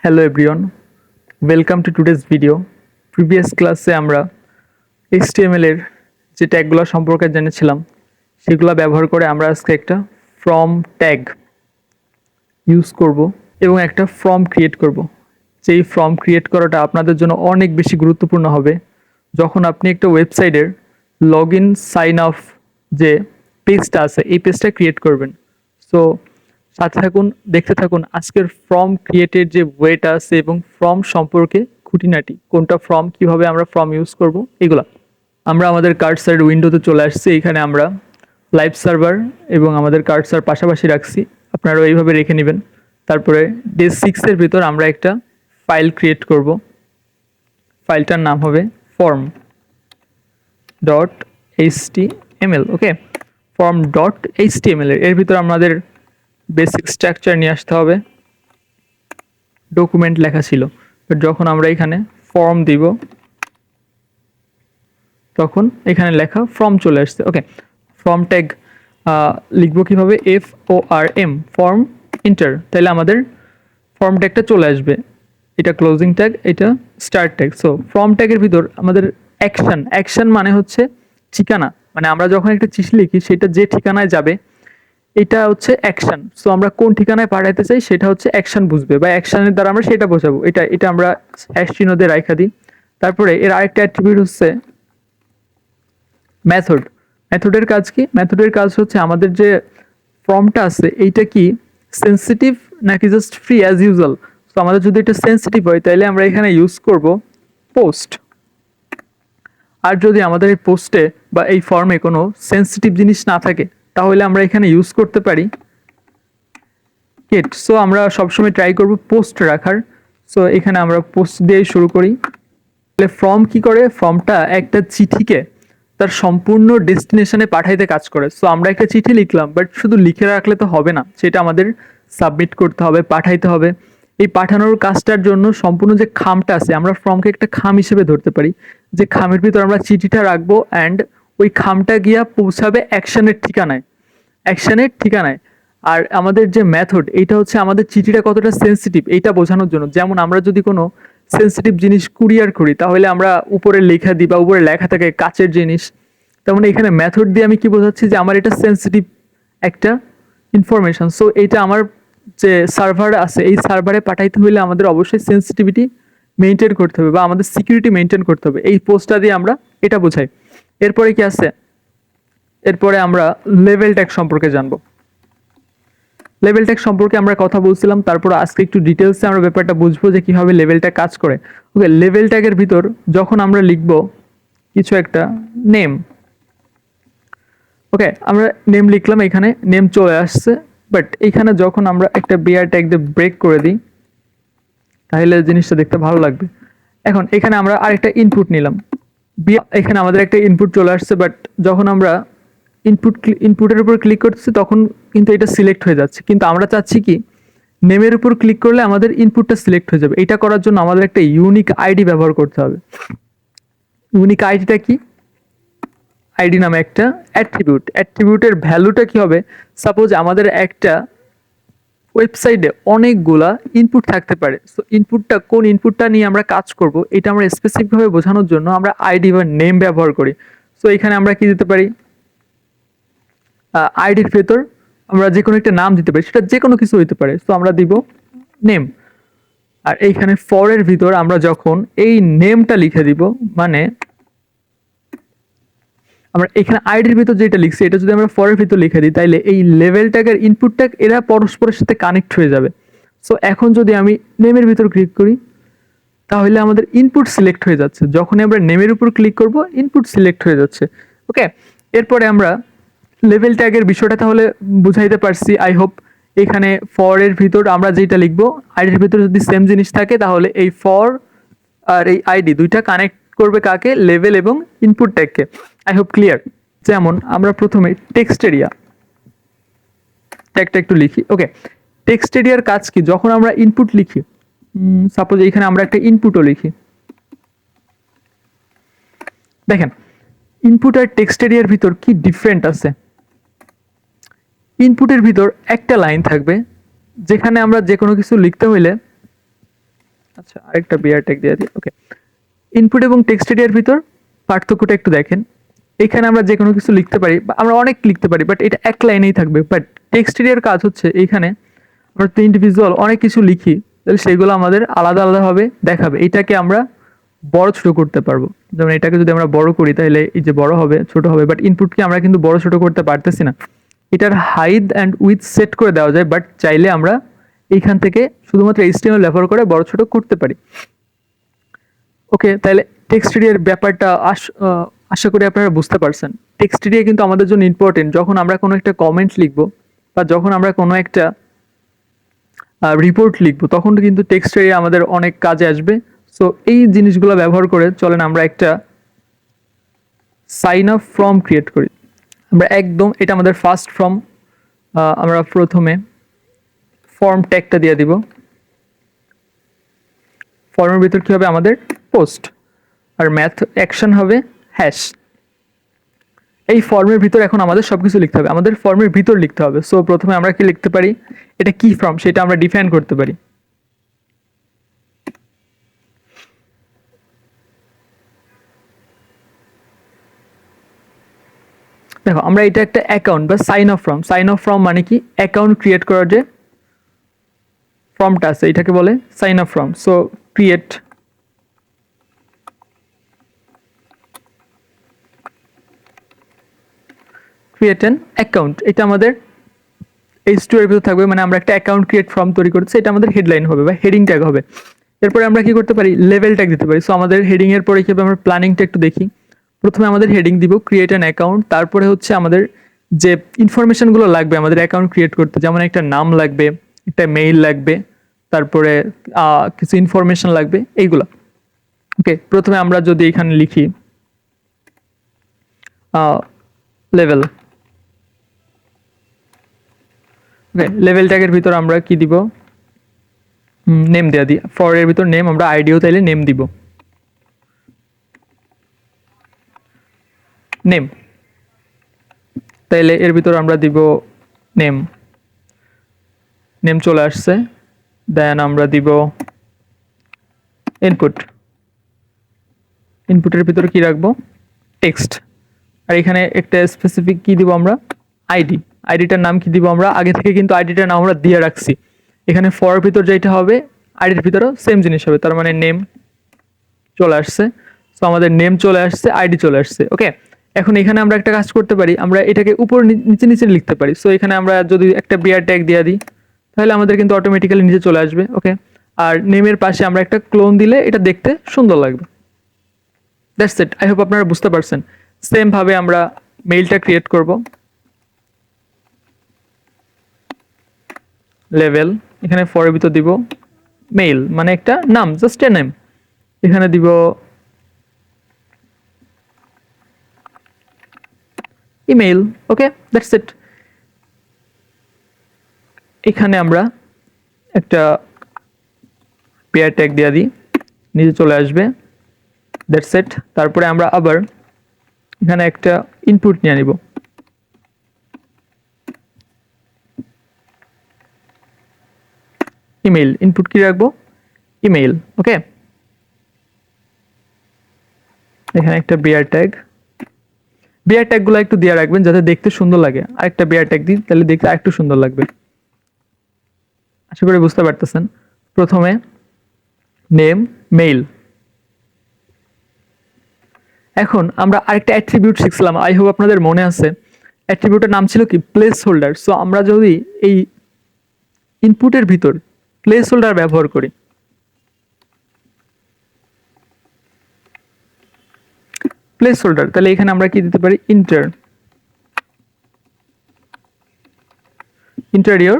Hello everyone, welcome to today's video. Previous ক্লাসে আমরা HTML এর যে ট্যাগগুলো সম্পর্কে জেনেছিলাম সেগুলো ব্যবহার করে আমরা আজকে একটা ফর্ম ট্যাগ ইউজ করব এবং একটা ফর্ম ক্রিয়েট করব। যেই ফর্ম ক্রিয়েট করাটা আপনাদের জন্য অনেক বেশি গুরুত্বপূর্ণ হবে যখন আপনি একটা ওয়েবসাইটের লগইন সাইন অফ যে পেজটা আছে এই পেজটা ক্রিয়েট করবেন। সো সাথে থাকুন, দেখতে থাকুন আজকের ফর্ম ক্রিয়েটের যে ওয়েটা আছে এবং ফর্ম সম্পর্কে খুঁটিনাটি, কোনটা ফর্ম, কিভাবে আমরা ফর্ম ইউজ করব এগুলা। আমরা আমাদের কার্সার উইন্ডোতে চলে আসছি। এখানে আমরা লাইভ সার্ভার এবং আমাদের কার্সার পাশাপাশি রাখছি, আপনারাও এইভাবে রেখে নেবেন। তারপরে ডে 6-এর ভিতর আমরা একটা ফাইল ক্রিয়েট করব। ফাইলটার নাম হবে ফর্ম ডট এইচটিএমএল। ওকে, ফর্ম ডট এইচটিএমএল এর ভিতর আমাদের বেসিক স্ট্রাকচার নিয়ে আসতে হবে। ডকুমেন্ট লেখা ছিল, বাট যখন আমরা এখানে ফর্ম দিব তখন এখানে লেখা ফর্ম চলে আসছে। ওকে, ফর্ম ট্যাগ লিখবো কীভাবে? FORM, ফর্ম ইন্টার, তাহলে আমাদের ফর্ম ট্যাগটা চলে আসবে। এটা ক্লোজিং ট্যাগ, এটা স্টার্ট ট্যাগ। সো ফর্ম ট্যাগের ভিতর আমাদের অ্যাকশন মানে হচ্ছে ঠিকানা, মানে আমরা যখন একটা চিঠি লিখি সেটা যে ঠিকানায় যাবে এটা হচ্ছে অ্যাকশন। সো আমরা কোন ঠিকানায় পাঠাইতে চাই সেটা হচ্ছে অ্যাকশন বুঝবে, বা অ্যাকশনের দ্বারা আমরা সেটা বোঝাবো। এটা আমরা হ্যাশ চিহ্ন দিয়ে রাখা দিই। তারপরে এর আরেকটা অ্যাট্রিবিউট হচ্ছে মেথড। মেথডের কাজ কি? মেথডের কাজ হচ্ছে আমাদের যে ফর্মটা আছে এইটা কি সেন্সিটিভ নাকি just free as usual. So আমাদের যদি এটা সেন্সিটিভ হয় তাহলে আমরা এখানে ইউজ করব পোস্ট। আর যদি আমাদের এই পোস্টে বা এই ফর্মে কোনো সেন্সিটিভ জিনিস না থাকে তাহলে আমরা এখানে ইউজ করতে পারি গেট। সো আমরা সবসময় ট্রাই করব পোস্ট রাখার। সো এখানে আমরা পোস্ট দিয়ে শুরু করি। তাহলে ফর্ম কি করে? ফর্মটা একটা চিঠিকে তার সম্পূর্ণ ডেস্টিনেশনে পাঠাইতে কাজ করে। সো আমরা একটা চিঠি লিখলাম, বাট শুধু লিখে রাখলে তো হবে না, সেটা আমাদের সাবমিট করতে হবে, পাঠাইতে হবে। এই পাঠানোর কাজটার জন্য সম্পূর্ণ যে খামটা আছে, আমরা ফর্মকে একটা খাম হিসেবে ধরতে পারি, যে খামের ভিতর আমরা চিঠিটা রাখবো অ্যান্ড ওই খামটা গিয়া পৌঁছাবে অ্যাকশনের ঠিকানায়। আর আমাদের যে মেথড এইটা হচ্ছে আমাদের চিঠিটা কতটা সেন্সিটিভ এইটা বোঝানোর জন্য। যেমন আমরা যদি কোনো সেন্সিটিভ জিনিস কুরিয়ার করি তাহলে আমরা উপরে লেখা দিই বা উপরে লেখা থাকে কাচের জিনিস, তার মানে এখানে মেথড দিয়ে আমি কি বোঝাচ্ছি যে আমার এটা সেন্সিটিভ একটা ইনফরমেশন। সো এইটা আমার যে সার্ভার আছে এই সার্ভারে পাঠাইতে হলে আমাদের অবশ্যই সেন্সিটিভিটি মেনটেন করতে হবে বা আমাদের সিকিউরিটি মেনটেন করতে হবে। এই পোস্টটা দিয়ে আমরা এটা বোঝাই। এরপরে কি আছে? এরপরে আমরা লেভেল ট্যাগ সম্পর্কে জানবো। লেভেল ট্যাগ সম্পর্কে আমরা কথা বলছিলাম, তারপর আজকে একটু ডিটেলসে আমরা ব্যাপারটা বুঝবো যে কিভাবে লেভেল ট্যাগ কাজ করে। ওকে, লেভেল ট্যাগের ভিতর যখন আমরা লিখব কিছু একটা নেম, ওকে আমরা নেম লিখলাম, এখানে নেম চলে আসছে, বাট এখানে যখন আমরা একটা বিআর ট্যাগ দিয়ে ব্রেক করে দিই তাহলে জিনিসটা দেখতে ভালো লাগবে। এখন এখানে আমরা আরেকটা ইনপুট নিলাম, এখানে আমাদের একটা ইনপুট চলে আসছে, বাট যখন আমরা ইনপুটের উপর ক্লিক করতেছি তখন কিন্তু এটা সিলেক্ট হয়ে যাচ্ছে, কিন্তু আমরা চাচ্ছি কি নেমের উপর ক্লিক করলে আমাদের ইনপুটটা সিলেক্ট হয়ে যাবে। এটা করার জন্য আমাদের একটা ইউনিক আইডি ব্যবহার করতে হবে। ইউনিক আইডিটা কি? আইডি নামে একটা অ্যাট্রিবিউটের ভ্যালুটা কি হবে? সাপোজ আমাদের একটা ওয়েবসাইটে অনেকগুলা ইনপুট থাকতে পারে। সো কোন ইনপুটটা নিয়ে আমরা কাজ করব এটা আমরা স্পেসিফিকভাবে বোঝানোর জন্য আমরা আইডি বা নেম ব্যবহার করি। সো এখানে আমরা কি দিতে পারি? আইডির ভেতর আমরা যে কোনো একটা নাম দিতে পারি, সেটা যে কোনো কিছু হইতে পারে। সো আমরা দিব নেম। আর এইখানে ফরের ভিতর আমরা যখন এই নেমটা লিখে দিব, মানে আমরা এখানে আইডির ভিতর যেটা লিখছি এটা যদি আমরা ফরের ভিতর লিখে দিই তাইলে এই লেভেল ট্যাগের ইনপুট ট্যাগ এরা পরস্পরের সাথে কানেক্ট হয়ে যাবে। সো এখন যদি আমি নেমের ভিতর ক্লিক করি তাহলে আমাদের ইনপুট সিলেক্ট হয়ে যাচ্ছে। যখনই আমরা নেমের উপর ক্লিক করব ইনপুট সিলেক্ট হয়ে যাচ্ছে। ওকে, এরপরে আমরা লেভেল ট্যাগের বিষয়টা তাহলে বুঝাইতে পারছি আই হোপ। এখানে ফরের ভিতর আমরা যেটা লিখবো আইডির ভিতর যদি সেম জিনিস থাকে তাহলে এই ফর আর এই আইডি দুইটা কানেক্ট করবে কাকে? লেভেল এবং ইনপুট ট্যাগকে। I hope clear. যেমন আমরা প্রথমে টেক্সট এরিয়া ট্যাগটা একটু লিখি। ওকে, টেক্সট এরিয়ার কাজ কি? যখন আমরা ইনপুট লিখি, সাপোজ এখানে আমরা একটা ইনপুটও লিখি, দেখেন ইনপুট আর টেক্সট এরিয়ার ভিতর কি ডিফারেন্ট আছে। ইনপুটের ভিতর একটা লাইন থাকবে যেখানে আমরা যে কোনো কিছু লিখতে হইলে আচ্ছা, আরেকটা বিআর ট্যাগ দিয়ে দিই। ওকে, ইনপুট এবং টেক্সট এরিয়ার ভিতর পার্থক্যটা একটু দেখেন। এখানে আমরা যে কোনো কিছু লিখতে পারি বা আমরা অনেক লিখতে পারি, বাট এটা এক লাইনেই থাকবে। বাট টেক্সট এরিয়ার কাজ হচ্ছে এইখানে আমরা তো ইন্ডিভিজুয়াল অনেক কিছু লিখি, তাহলে সেগুলো আমাদের আলাদা আলাদাভাবে দেখাবে। এটাকে আমরা বড় ছোট করতে পারবো। যেমন এটাকে যদি আমরা বড় করি তাহলে এই যে বড় হবে, ছোট হবে, বাট ইনপুটকে আমরা কিন্তু বড় ছোট করতে পারতেছি না। এটার হাইট অ্যান্ড উইথ সেট করে দেওয়া যায়, বাট চাইলে আমরা এইখান থেকে শুধুমাত্র এইচটিএমএল ব্যবহার করে বড় ছোট করতে পারি। ওকে, তাহলে টেক্সট এরিয়ার ব্যাপারটা আশা করি আপনারা বুঝতে পারছেন। টেক্সট এরিয়া কিন্তু আমাদের জন্য ইম্পর্টেন্ট। যখন আমরা কোনো একটা কমেন্ট লিখবো বা যখন আমরা কোনো একটা রিপোর্ট লিখবো, তখন কিন্তু টেক্সট এরিয়া আমাদের অনেক কাজে আসবে। সো এই জিনিসগুলো ব্যবহার করে চলেন আমরা একটা সাইন আপ ফর্ম ক্রিয়েট করি। আমরা একদম এটা আমাদের ফার্স্ট ফর্ম। আমরা প্রথমে ফর্ম ট্যাগটা দিয়ে দিব। ফর্মের ভিতর কি হবে আমাদের পোস্ট, আর ম্যাথ অ্যাকশন হবে হ্যাশ। এই ফর্মের ভিতর এখন আমাদের সবকিছু লিখতে হবে, আমাদের ফর্মের ভিতর লিখতে হবে। সো প্রথমে আমরা কি লিখতে পারি, এটা কি ফর্ম সেটা আমরা ডিফাইন করতে পারি। দেখো, আমরা এটা একটা অ্যাকাউন্ট বা sign off form. Sign off form মানে কি, অ্যাকাউন্ট ক্রিয়েট করার যে ফর্মটা আছে এটাকে বলে sign off form. So create an account, এটা আমাদের H2 এর ভিতর থাকবে। মানে আমরা একটা অ্যাকাউন্ট ক্রিয়েট ফর্ম তৈরি করছি, এটা আমাদের হেডলাইন হবে বা হেডিং ট্যাগ হবে। এরপরে আমরা কি করতে পারি, লেভেল ট্যাগ দিতে পারি। সো আমাদের হেডিং এর পরে কি হবে, আমরা প্ল্যানিংটা একটু দেখি। প্রথমে আমাদের হেডিং দিব ক্রিয়েট অ্যান অ্যাকাউন্ট, তারপরে হচ্ছে আমাদের যে ইনফরমেশনগুলো লাগবে আমাদের অ্যাকাউন্ট ক্রিয়েট করতে, যেমন একটা নাম লাগবে, একটা মেইল লাগবে, তারপরে কিছু ইনফরমেশন লাগবে, এইগুলো। ওকে, প্রথমে আমরা যদি এখানে লিখি লেভেল, লেভেল ট্যাগের ভিতর আমরা কি দিব, নেম দেওয়া দিই। ফর এর ভিতর নেম, আমরা আইডিও তাইলে নেম দিব, নেম। তাইলে এর ভিতর আমরা দিব নেম, নেম চলে আসছে। দেন আমরা দিব ইনপুট, ইনপুটের ভিতরে কি রাখবো, টেক্সট। আর এখানে একটা স্পেসিফিক কি দিব আমরা, আইডি। আইডিটার নাম কি দিব, আমরা আগে থেকে কিন্তু আইডিটার নাম আমরা দিয়ে রাখছি। এখানে ফর ভিতর যেটা হবে আইডির ভিতরেও সেম জিনিস হবে, তার মানে নেম চলে আসছে। সো আমাদের নেম চলে আসছে, আইডি চলে আসছে। ওকে, এখন এখানে আমরা একটা কাজ করতে পারি, আমরা এটাকে উপর নিচে নিচে লিখতে পারি। সো এখানে আমরা যদি একটা বিআর ট্যাগ দিয়ে দিই তাহলে আমাদের কিন্তু অটোমেটিক্যালি নিচে চলে আসবে। ওকে, আর নেমের পাশে আমরা একটা ক্লোন দিলে এটা দেখতে সুন্দর লাগবে। That's it. আই হোপ আপনারা বুঝতে পারছেন। সেম ভাবে আমরা মেইলটা ক্রিয়েট করব। লেভেল, এখানে ফরের ভিতর দিব মেইল, মানে একটা নাম, জাস্ট এ নেম। এখানে দিব ইমেইল। Okay, that's it. এখানে আমরা একটা পেয়ার ট্যাগ দিয়ে দিই, নিচে চলে আসবে। That's it. তারপরে আমরা আবার এখানে একটা ইনপুট নিয়ে নিব। ইমেইল, ইনপুট কি রাখবো, ইমেইল। ওকে, এখানে একটা বিআর ট্যাগ, বিআর ট্যাগগুলো একটু দিয়ে রাখবেন যাতে দেখতে সুন্দর লাগে। আরেকটা বিআর ট্যাগ দিই, তাহলে দেখতে আরেকটু সুন্দর লাগবে। আশা করি বুঝতে পারতেছেন। প্রথমে নেম, মেইল। এখন আমরা আরেকটা অ্যাট্রিবিউট শিখছিলাম, আই হোপ আপনাদের মনে আছে। অ্যাট্রিবিউটের নাম ছিল কি, প্লেস হোল্ডার। সো আমরা যদি এই ইনপুটের ভিতর প্লেস হোল্ডার ব্যবহার করি, প্লেস হোল্ডার, তাহলে এখানে আমরা কি দিতে পারি, ইন্টারিয়র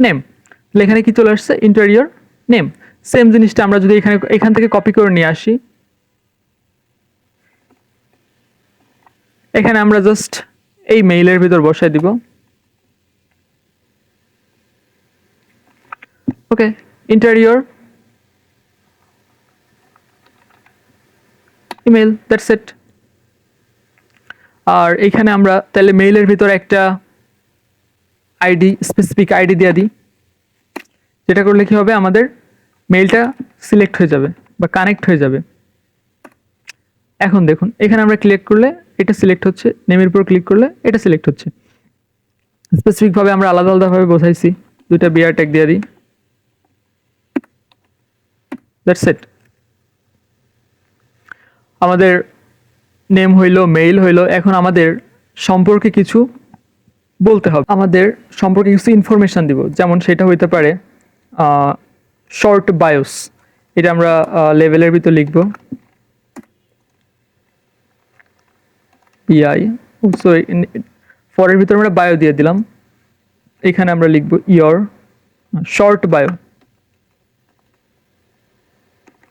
নেম। তাহলে এখানে কি চলে আসছে, ইন্টারিয়র নেম। সেম জিনিসটা আমরা যদি এখান থেকে কপি করে নিয়ে আসি, এখানে আমরা জাস্ট এই মেইলের ভিতর বসাই দিব। ওকে, ইন্টারিয়র ইমেল, দ্যাটস ইট। আর এখানে আমরা তাহলে মেইলের ভিতর একটা আইডি, স্পেসিফিক আইডি দিয়ে দিই, যেটা করলে কি হবে, আমাদের মেইলটা সিলেক্ট হয়ে যাবে বা কানেক্ট হয়ে যাবে। এখন দেখুন এখানে আমরা ক্লিক করলে এটা সিলেক্ট হচ্ছে, নেমের উপর ক্লিক করলে এটা সিলেক্ট হচ্ছে। স্পেসিফিকভাবে আমরা আলাদা আলাদাভাবে বোঝাইছি, দুইটা বিআর ট্যাগ দিয়ে দিই, দ্যাটস ইট। আমাদের নেম হইলো, মেইল হইলো, এখন আমাদের সম্পর্কে কিছু বলতে হবে, আমাদের সম্পর্কে কিছু ইনফরমেশন দিব, যেমন সেটা হইতে পারে শর্ট বায়োস। এটা আমরা লেভেলের ভিতর লিখব পিআই, সো ফরের ভিতর আমরা বায়ো দিয়ে দিলাম, এখানে আমরা লিখব ইয়র শর্ট বায়ো,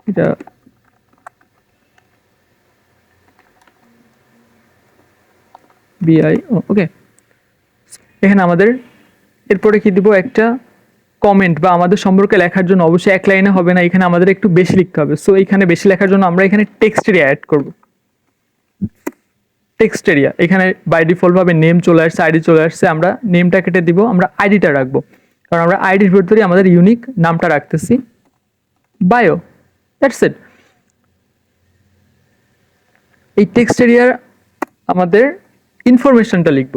এটা বিআই, ওকে। এখানে আমাদের এরপরে কি দিব, একটা কমেন্ট বা আমাদের সম্পর্কে লেখার জন্য অবশ্যই এক লাইনে হবে না, এখানে আমাদের একটু বেশি লিখতে হবে। সো এখানে বেশি লেখার জন্য আমরা এখানে টেক্সট এরিয়া অ্যাড করব। টেক্সট এরিয়া এখানে বাই ডিফল্ট ভাবে নেম চলে আসছে, আইডি চলে আসছে, আমরা নেমটা কেটে দিব, আমরা আইডিটা রাখবো, কারণ আমরা আইডির ভিতরে আমাদের ইউনিক নামটা রাখতেছি বায়ো, দ্যাটস ইট। এই টেক্সট এরিয়ার আমাদের ইনফরমেশনটা লিখব।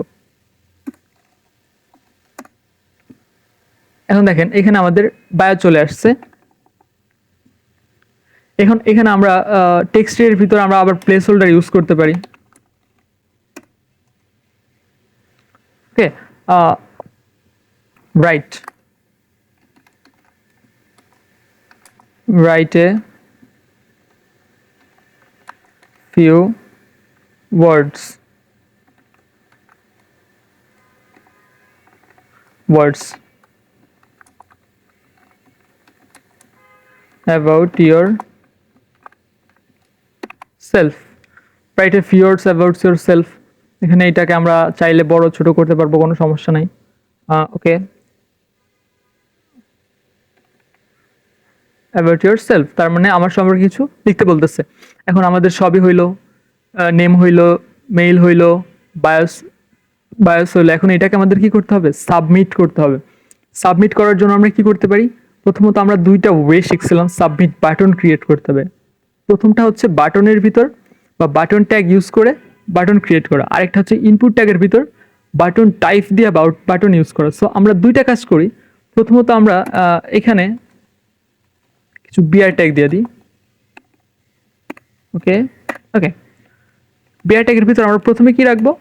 এখন দেখেন এখানে আমাদের বায়ো চলে আসছে। এখন এখানে আমরা টেক্সটের ভিতর আমরা আবার প্লেস হোল্ডার ইউজ করতে পারি। ওকে, write a few words about yourself. Write a few words about yourself. এখানে এটাকে আমরা চাইলে বড় ছোট করতে পারবো, কোনো সমস্যা নাই। ওকে, অ্যাবাউট ইয়োরসেলফ তার মানে আমার সম্পর্কে কিছু লিখতে বলতেছে। এখন আমাদের সবই হইলো, নেম হইলো, মেইল হইলো, বায়োস হইলো। এখন এটাকে আমাদের কি করতে হবে, সাবমিট করতে হবে। সাবমিট করার জন্য আমরা কি করতে পারি, প্রথমত আমরা দুইটা ওয়ে শিখছিলাম সাবমিট বাটন ক্রিয়েট করতে হবে। প্রথমটা হচ্ছে বাটনের ভিতর বা বাটন ট্যাগ ইউজ করে বাটন ক্রিয়েট করা, আরেকটা হচ্ছে ইনপুট ট্যাগের ভিতর বাটন টাইপ দিয়ে বাটন ইউজ করা। সো আমরা দুইটা কাজ করি। প্রথমত আমরা এখানে কিছু বিআর ট্যাগ দিয়ে দিই, ওকে ওকে। বিআর ট্যাগের ভিতর আমরা প্রথমে কি রাখবো,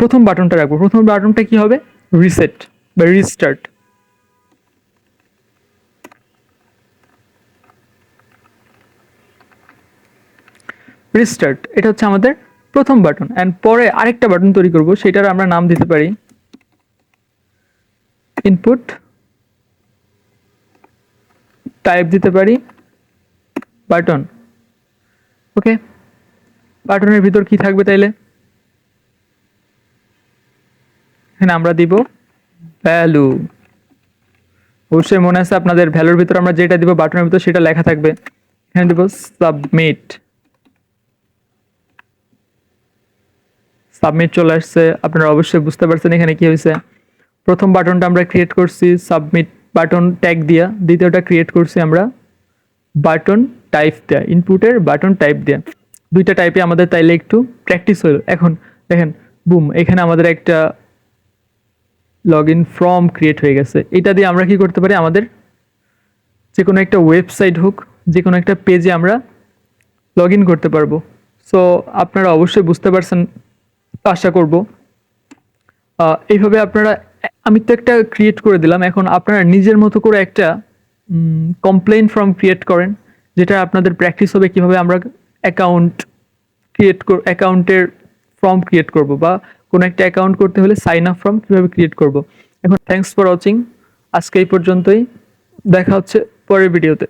প্রথম বাটনটা রাখবো। প্রথম বাটনটা কি হবে, রিসেট বা রিস্টার্ট। রিস্টার্ট এটা হচ্ছে আমাদের প্রথম বাটন। অ্যান্ড পরে আরেকটা বাটন তৈরি করব, সেটার আমরা নাম দিতে পারি ইনপুট, টাইপ দিতে পারি বাটন, ওকে। বাটনের ভিতর কি থাকবে তাইলে, এখানে আমরা দিব ভ্যালু। অবশ্যই মনে আছে আপনাদের, ভ্যালুর ভিতর আমরা যেটা দিব বাটনের ভিতর সেটা লেখা থাকবে। এখানে দিব সাবমিট। সাবমিট চলে আসছে, আপনারা অবশ্যই বুঝতে পারছেন এখানে কি হয়েছে। প্রথম বাটনটা আমরা ক্রিয়েট করছি সাবমিট বাটন ট্যাগ দিয়া, দ্বিতীয়টা ক্রিয়েট করছি আমরা বাটন টাইপ দেয়া, ইনপুটের বাটন টাইপ দেয়া। দুইটা টাইপে আমাদের তাইলে একটু প্র্যাকটিস হলো। এখন দেখেন বুম, এখানে আমাদের একটা লগ ইন ফর্ম ক্রিয়েট হয়ে গেছে। এটা দিয়ে আমরা কি করতে পারি, আমাদের যে কোনো একটা ওয়েবসাইট হোক, যে কোনো একটা পেজে আমরা লগ ইন করতে পারবো। সো আপনারা অবশ্যই বুঝতে পারছেন আশা করব। এইভাবে আপনারা, আমি তো একটা ক্রিয়েট করে দিলাম, এখন আপনারা নিজের মতো করে একটা কমপ্লেইন ফর্ম ক্রিয়েট করেন, যেটা আপনাদের প্র্যাকটিস হবে কিভাবে আমরা অ্যাকাউন্টের ফর্ম ক্রিয়েট করব, বা কোনো একটা অ্যাকাউন্ট করতে হলে সাইন আপ ফর্ম কীভাবে ক্রিয়েট করব। এখন থ্যাঙ্কস ফর ওয়াচিং, আজকে এই পর্যন্তই, দেখা হচ্ছে পরের ভিডিওতে।